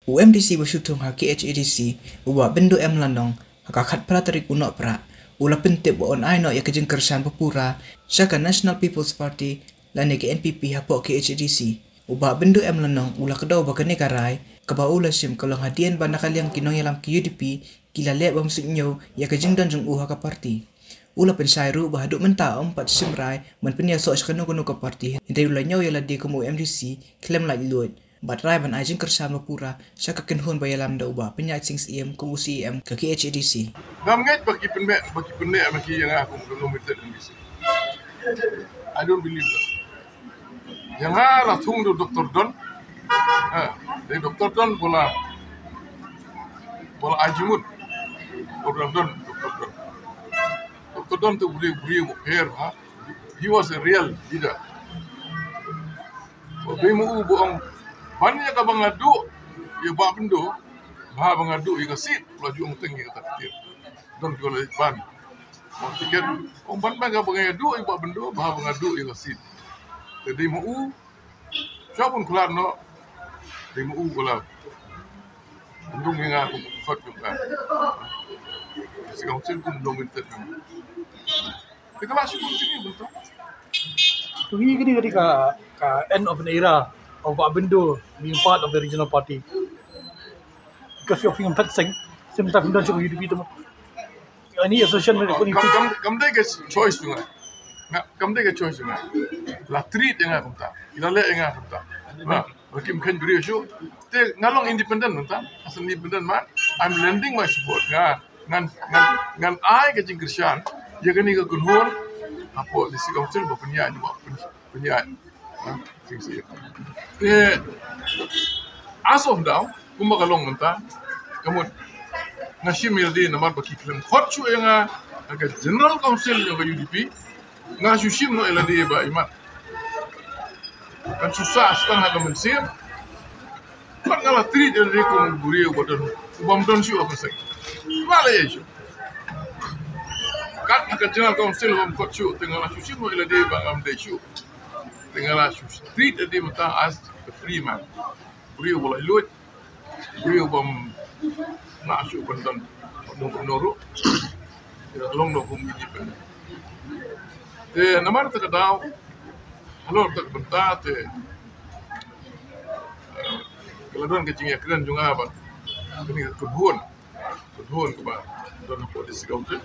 UMDC bersyutung ha KHADC uwa bendo lanong hakakat pra tarik unok pra ula pentip wa on aino ya kejeng kersan pepura syaka National People's Party lane ke NPP hapok KHADC uba bendo lanong ula kedau bakane karai keba ula sim kalau hadian banda kaliang kinong yalam ke UDP kila lek bam sinyo ya kejeng dan jung uha ka parti ula pensairu bahaduk menta empat simrai men penia sok sekeno ke parti hindai ula nyau yala di ke UMDC klaim la iluat Batrai ban ajeng kersam pura syaka kenhun bayalam da uba penyat sing CM ke UCM ke KHADC. Gamget bagi pendek bagi yang aku kilometer Indonesia. I don't believe that. Yang lah tung do Dr. Don. Dari Dr. Don bola ajimut. Dr. Don. Dr. Don tu beri hair. He was a real leader. Bemu buang banyak ka bangadu ya ba bendo ba bangadu ya sit laju ang tengi kata kecil don ko le ban mo tiket om ban ba bangadu ya ba bendo ba bangadu ya sit jadi mu siapun kelar no di mu kelar undung nga ko fat ko ka sigam sil kum do minta kelas pun sini betul to he gini ka end of an era of Abindo being part of the regional party. Because you're feeling taxing, same time don't you UDP to any association with come take a choice to come take a choice la treat yang aku tak kita lihat yang aku tak bagi mungkin beri show te ngalong independent entah asal independent man I'm lending my support ngan ai ke jingkirsan ya kan ni ke kunhur apa di si council berpenyak juga penyak as of now, kung makalong menta, kamu nasi mildi naman pakikilang khotsu yang aga General Council yang UDP ngasusim no eladi ba imat kan susah setengah kemensian kan ngalah treat eladi kung buri badan ubam don si apa sih wala yeso kan aga General Council ubam khotsu tengah ngasusim no eladi ba am desu tinggal street di mata as a free man. Beri bola ilut, beri bom nak syuk bandan noro. Tidak tolong dong kami jipen. Namar tak kedau, halor tak bentar kalau don kecing ya keren juga apa. Ini kedhuan keba don polisi kau tu.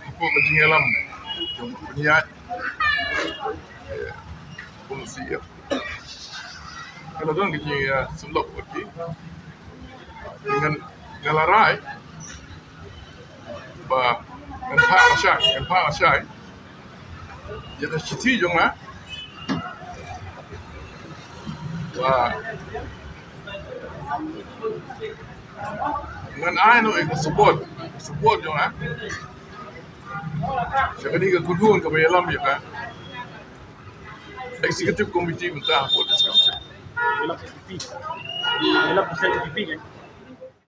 Apa kecing alam. Penyiat fungsi ya. Kalau dong kita ya selok lagi dengan ngalarai, bah kan pak asyai, jadi citi jonga, wah dengan aino itu support jonga. Siapa ni kekunduan ke bayalam ya kan? Executive Committee minta apa discussion. Elap PCP kan?